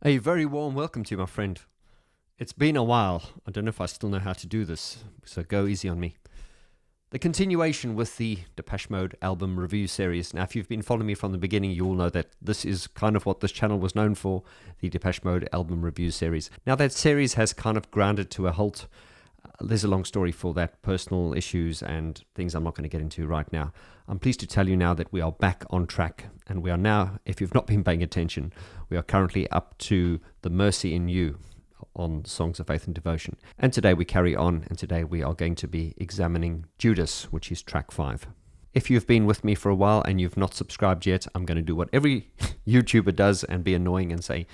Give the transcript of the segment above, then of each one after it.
A very warm welcome to you, my friend. It's been a while. I don't know if I still know how to do this, so go easy on me. The continuation with the Depeche Mode album review series. Now, if you've been following me from the beginning, you all know that this is kind of what this channel was known for, the Depeche Mode album review series. Now, that series has kind of grounded to a halt. There's a long story for that, personal issues and things I'm not going to get into right now. I'm pleased to tell you now that we are back on track, and we are now, if you've not been paying attention, we are currently up to The Mercy in You on Songs of Faith and Devotion. And today we carry on, and today we are going to be examining Judas, which is track 5. If you've been with me for a while and you've not subscribed yet, I'm going to do what every YouTuber does and be annoying and say,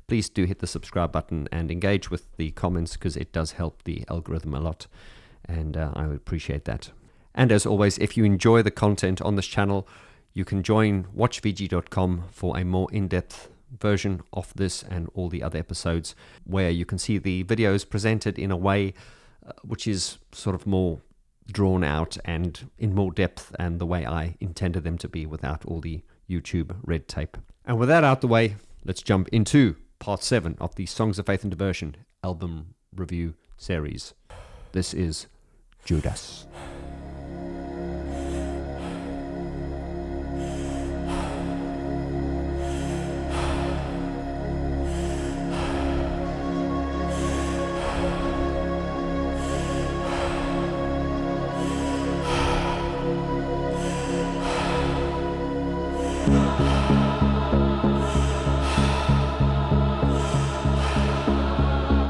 please do hit the subscribe button and engage with the comments, because it does help the algorithm a lot, and I would appreciate that. And as always, if you enjoy the content on this channel, you can join watchvg.com for a more in-depth version of this and all the other episodes, where you can see the videos presented in a way which is sort of more drawn out and in more depth, and the way I intended them to be without all the YouTube red tape. And with that out the way, let's jump into part 7 of the Songs of Faith and Devotion album review series. This is Judas.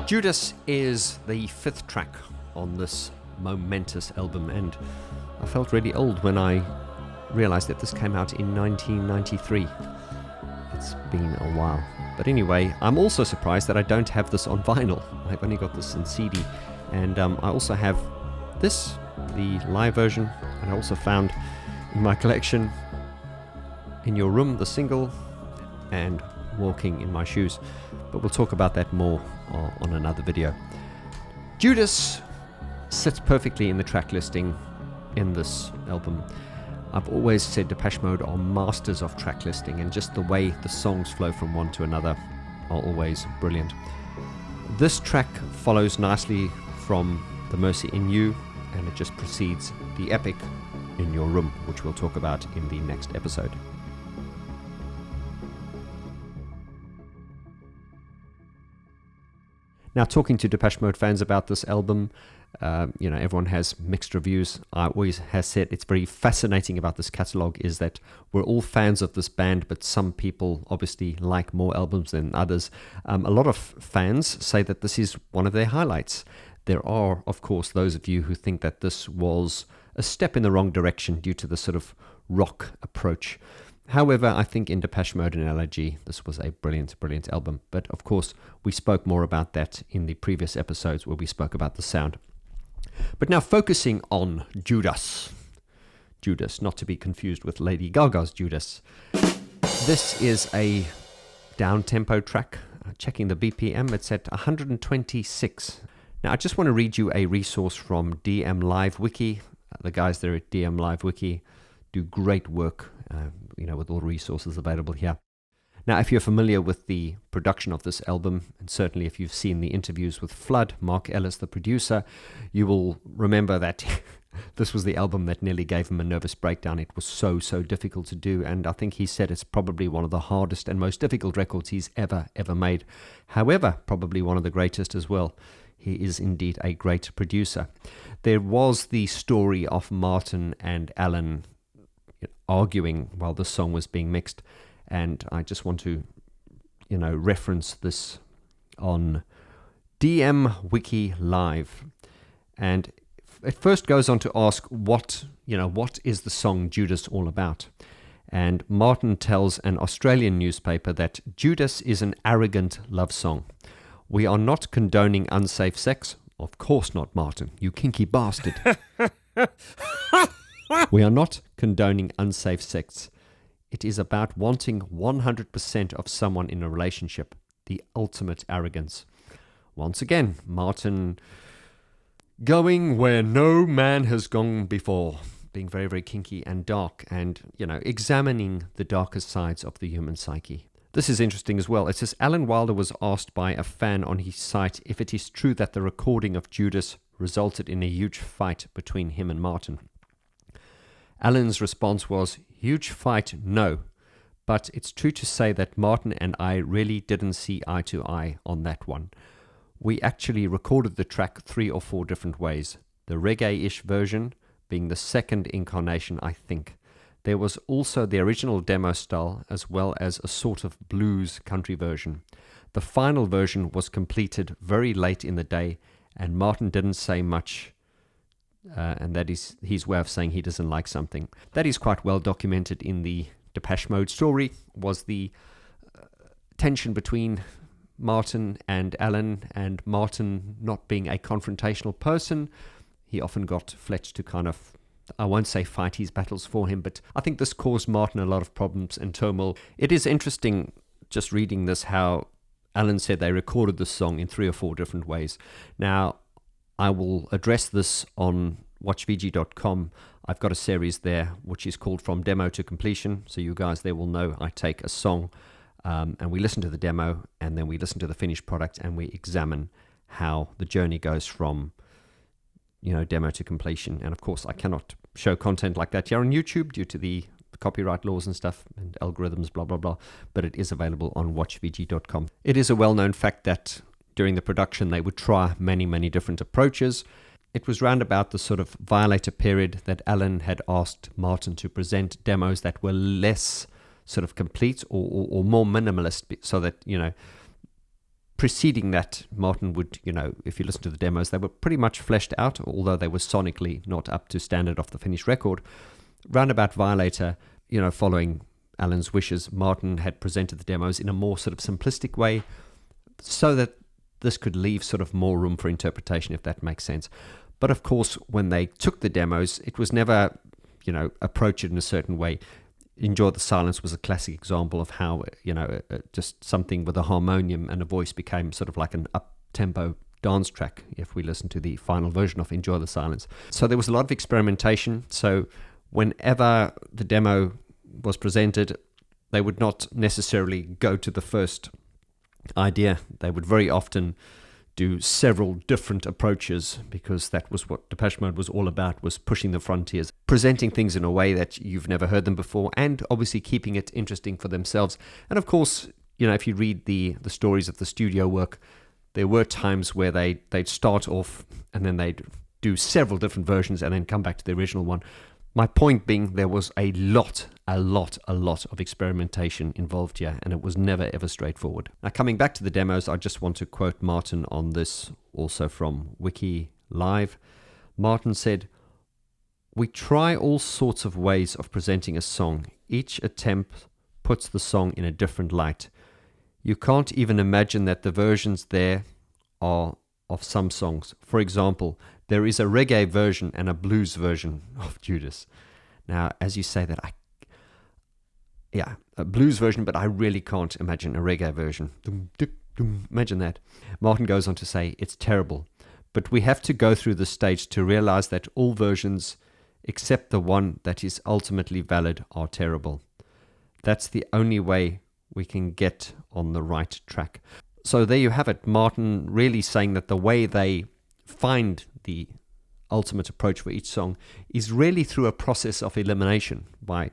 Judas is the 5th track on this momentous album, and I felt really old when I realized that this came out in 1993. It's been a while. But anyway, I'm also surprised that I don't have this on vinyl. I've only got this in CD. And I also have this, the live version, and I also found in my collection In Your Room, the single, and Walking in My Shoes. But we'll talk about that more on another video. Judas sits perfectly in the track listing in this album. I've always said Depeche Mode are masters of track listing, and just the way the songs flow from one to another are always brilliant. This track follows nicely from The Mercy in You, and it just precedes the epic In Your Room, which we'll talk about in the next episode. Now, talking to Depeche Mode fans about this album, everyone has mixed reviews. I always have said it's very fascinating about this catalogue is that we're all fans of this band, but some people obviously like more albums than others. A lot of fans say that this is one of their highlights. There are, of course, those of you who think that this was a step in the wrong direction due to the sort of rock approach. However, I think in Depeche Mode and LIG, this was a brilliant, brilliant album. But of course, we spoke more about that in the previous episodes where we spoke about the sound. But now focusing on Judas. Judas, not to be confused with Lady Gaga's Judas. This is a down-tempo track. Checking the BPM, it's at 126. Now, I just want to read you a resource from DM Live Wiki. The guys there at DM Live Wiki do great work, with all the resources available here. Now, if you're familiar with the production of this album, and certainly if you've seen the interviews with Flood, Mark Ellis, the producer, you will remember that this was the album that nearly gave him a nervous breakdown. It was so difficult to do, and I think he said it's probably one of the hardest and most difficult records he's ever made. However, probably one of the greatest as well. He is indeed a great producer. There was the story of Martin and Alan arguing while this song was being mixed, and I just want to reference this on DM Wiki Live, and it first goes on to ask what is the song Judas all about. And Martin tells an Australian newspaper that Judas is an arrogant love song. We are not condoning unsafe sex. Of course not, Martin, you kinky bastard. We are not condoning unsafe sex. It is about wanting 100% of someone in a relationship. The ultimate arrogance. Once again, Martin going where no man has gone before. Being very, very kinky and dark, and, examining the darkest sides of the human psyche. This is interesting as well. It says Alan Wilder was asked by a fan on his site if it is true that the recording of Judas resulted in a huge fight between him and Martin. Alan's response was, "Huge fight, no. But it's true to say that Martin and I really didn't see eye to eye on that one. We actually recorded the track 3 or 4 different ways. The reggae-ish version being the second incarnation, I think. There was also the original demo style as well as a sort of blues country version. The final version was completed very late in the day and Martin didn't say much, and that is his way of saying he doesn't like something. That is quite well documented in the Depeche Mode story, was the tension between Martin and Alan, and Martin not being a confrontational person. He often got Fletch to kind of, I won't say fight his battles for him, but I think this caused Martin a lot of problems and turmoil. It is interesting just reading this how Alan said they recorded this song in 3 or 4 different ways. Now, I will address this on watchvg.com. I've got a series there which is called From Demo to Completion, so you guys there will know I take a song and we listen to the demo and then we listen to the finished product and we examine how the journey goes from demo to completion. And of course I cannot show content like that here on YouTube due to the copyright laws and stuff and algorithms, blah blah blah, but it is available on watchvg.com. It is a well-known fact that during the production they would try many different approaches. It was round about the sort of Violator period that Alan had asked Martin to present demos that were less sort of complete or more minimalist, so that preceding that, Martin would, if you listen to the demos, they were pretty much fleshed out, although they were sonically not up to standard of the finished record. Roundabout Violator, following Alan's wishes, Martin had presented the demos in a more sort of simplistic way so that this could leave sort of more room for interpretation, if that makes sense. But of course, when they took the demos, it was never, approach it in a certain way. Enjoy the Silence was a classic example of how, just something with a harmonium and a voice became sort of like an up-tempo dance track, if we listen to the final version of Enjoy the Silence. So there was a lot of experimentation. So whenever the demo was presented, they would not necessarily go to the first idea. They would very often do several different approaches, because that was what Depeche Mode was all about, was pushing the frontiers, presenting things in a way that you've never heard them before, and obviously keeping it interesting for themselves. And of course, if you read the stories of the studio work, there were times where they'd start off and then they'd do several different versions and then come back to the original one. My point being, there was a lot of experimentation involved here, and it was never ever straightforward. Now, coming back to the demos, I just want to quote Martin on this, also from Wiki Live. Martin said, "We try all sorts of ways of presenting a song. Each attempt puts the song in a different light. You can't even imagine that the versions there are of some songs. For example, there is a reggae version and a blues version of Judas." Now, as you say that, a blues version, but I really can't imagine a reggae version. Imagine that. Martin goes on to say, "It's terrible, but we have to go through this stage to realize that all versions, except the one that is ultimately valid, are terrible. That's the only way we can get on the right track." So there you have it. Martin really saying that the way they find the ultimate approach for each song is really through a process of elimination, by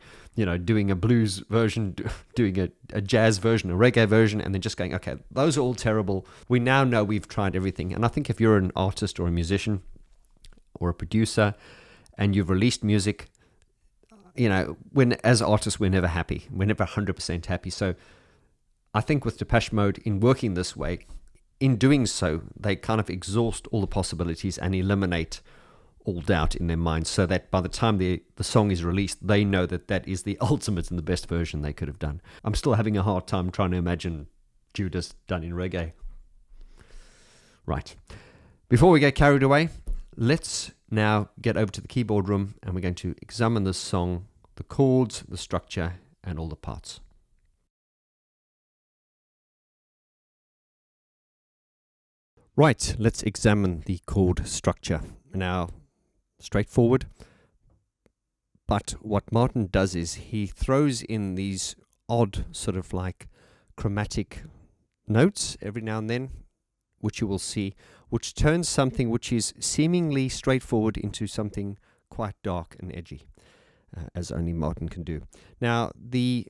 doing a blues version, doing a jazz version, a reggae version, and then just going, okay, those are all terrible. We now know we've tried everything. And I think if you're an artist or a musician or a producer and you've released music, as artists, we're never happy. We're never 100% happy. So I think with Depeche Mode, in working this way, in doing so, they kind of exhaust all the possibilities and eliminate all doubt in their minds, so that by the time the song is released, they know that that is the ultimate and the best version they could have done. I'm still having a hard time trying to imagine Judas done in reggae. Right. Before we get carried away, let's now get over to the keyboard room and we're going to examine this song, the chords, the structure, and all the parts. Right, let's examine the chord structure. Now, straightforward, but what Martin does is he throws in these odd sort of like chromatic notes every now and then, which you will see, which turns something which is seemingly straightforward into something quite dark and edgy, as only Martin can do. Now, the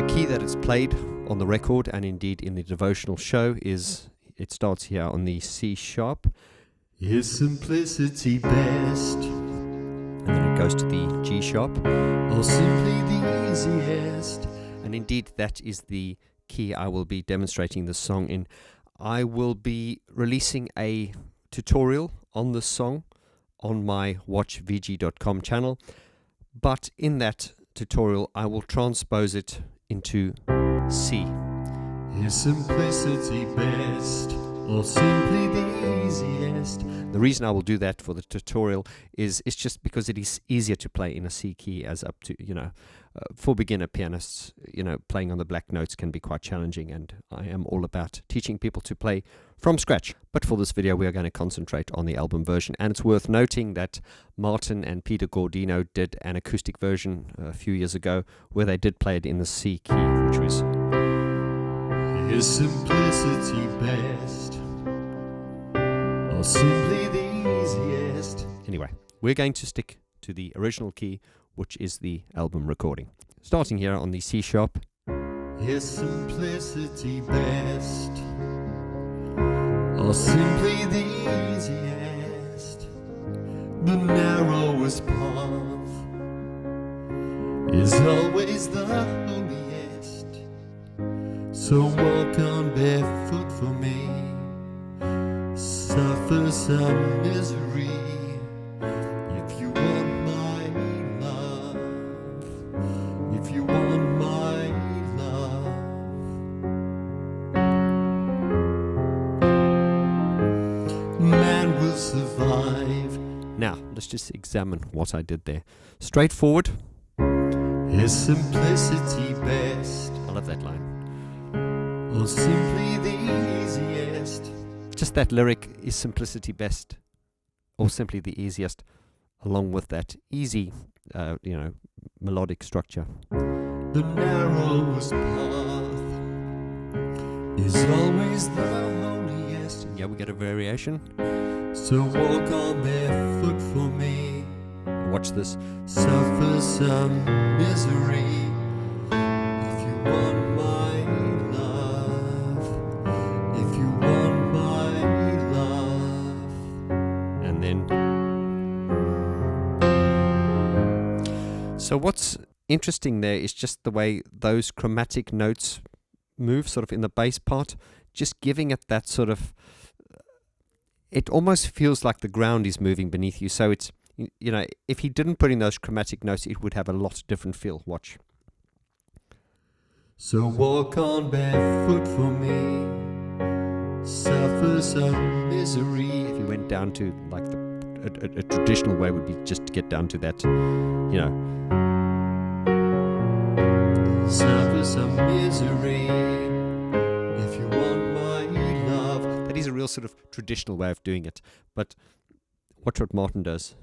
key that is played on the record and indeed in the devotional show is, it starts here on the C sharp. Is simplicity best? And then it goes to the G sharp. Or simply the easiest? And indeed, that is the key I will be demonstrating this song in. I will be releasing a tutorial on this song on my watchvg.com channel, but in that tutorial I will transpose it into C. Is simplicity best, or simply the easiest? The reason I will do that for the tutorial is it's just because it is easier to play in a C key as up to, for beginner pianists, playing on the black notes can be quite challenging, and I am all about teaching people to play from scratch. But for this video, we are going to concentrate on the album version, and it's worth noting that Martin and Peter Gordino did an acoustic version a few years ago where they did play it in the C key, which was... Is simplicity best, or simply the easiest? Anyway, we're going to stick to the original key, which is the album recording. Starting here on the C sharp. Is simplicity best, or simply the easiest? The narrowest path is always the holiest. So walk on barefoot for me, suffer some misery, if you want my love, if you want my love. Man will survive. Now, let's just examine what I did there. Straightforward. Is simplicity best, I love that line. or simply the easiest? Just that lyric, is simplicity best, or simply the easiest, along with that easy, melodic structure. The narrowest path is always the holiest. Yeah, we get a variation. So walk on barefoot for me, Watch this. suffer some misery, if you want my love, if you want my love. And then... So what's interesting there is just the way those chromatic notes move sort of in the bass part, just giving it that sort of... It almost feels like the ground is moving beneath you. So it's, if he didn't put in those chromatic notes, it would have a lot different feel. Watch. So walk on barefoot for me, suffer some misery. If you went down to like a traditional way would be just to get down to that, Suffer some misery, if you want my love. that is a real sort of traditional way of doing it. But watch what Martin does.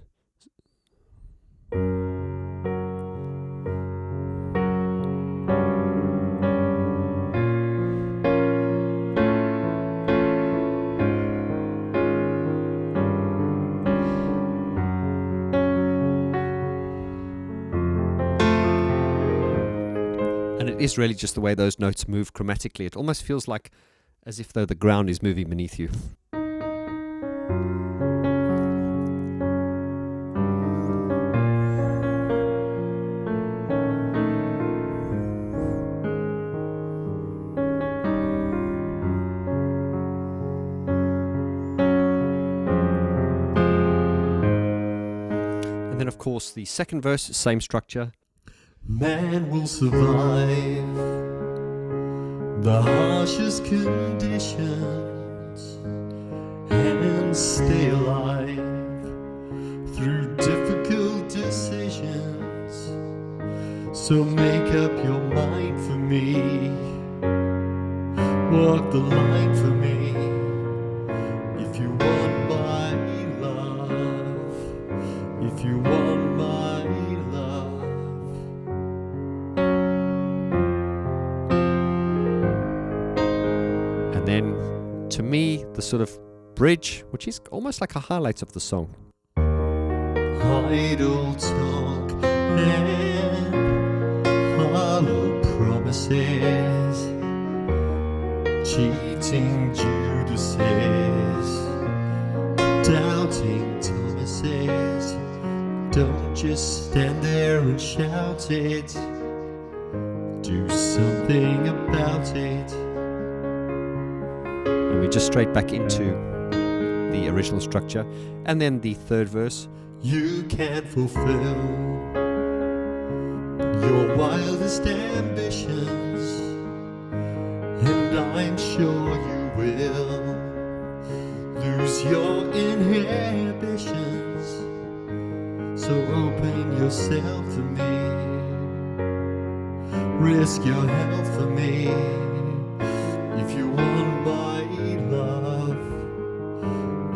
And it is really just the way those notes move chromatically. It almost feels like as if though the ground is moving beneath you. And then of course the second verse, same structure. Man will survive the harshest conditions and stay alive through difficult decisions. So make up your mind for me, walk the line for me, if you want my love, if you want my love. And then, to me, the sort of bridge, which is almost like a highlight of the song. Idle talk and hollow promises, cheating Judases, doubting Thomases. Don't just stand there and shout it, do something about it. And we just straight back into the original structure. And then the third verse. You can fulfill your wildest ambitions, and I'm sure you will lose your inhibitions. So open yourself to me, risk your health for me. If you want my love,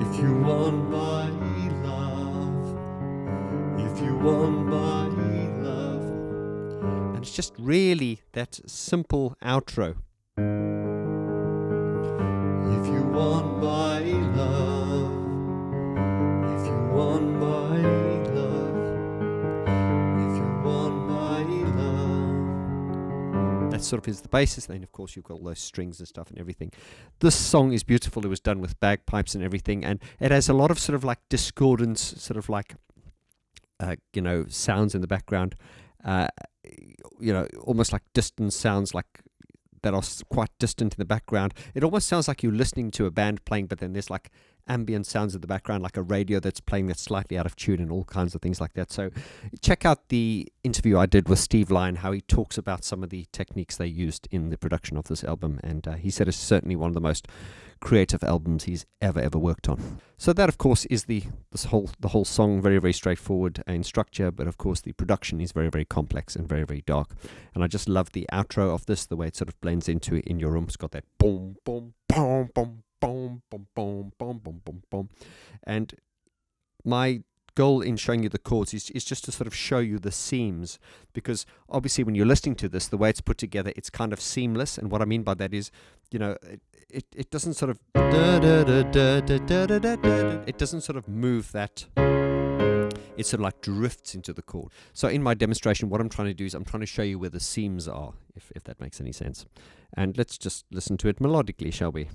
if you want my love, if you want my love. And it's just really that simple outro. If you want my love, if you want my love, if you want my love. That sort of is the basis. Then, of course, you've got all those strings and stuff and everything. This song is beautiful. It was done with bagpipes and everything, and it has a lot of sort of like discordance, sort of like sounds in the background. Almost like distant sounds, like that are quite distant in the background. It almost sounds like you're listening to a band playing, but then there's like ambient sounds in the background, like a radio that's playing that's slightly out of tune and all kinds of things like that. So check out the interview I did with Steve Lyon, how he talks about some of the techniques they used in the production of this album. And he said it's certainly one of the most creative albums he's ever worked on. So that, of course, is the whole song, very, very straightforward in structure, but of course the production is very, very complex and very, very dark. And I just love the outro of this, the way it sort of blends into In Your Room. It's got that boom, boom, boom, boom, boom, boom, boom, boom, boom, boom, boom. And my goal in showing you the chords is just to sort of show you the seams, because obviously when you're listening to this, the way it's put together, it's kind of seamless. And what I mean by that is, it doesn't sort of it doesn't sort of move that. It sort of like drifts into the chord. So in my demonstration, what I'm trying to do is I'm trying to show you where the seams are, if that makes any sense. And let's just listen to it melodically, shall we?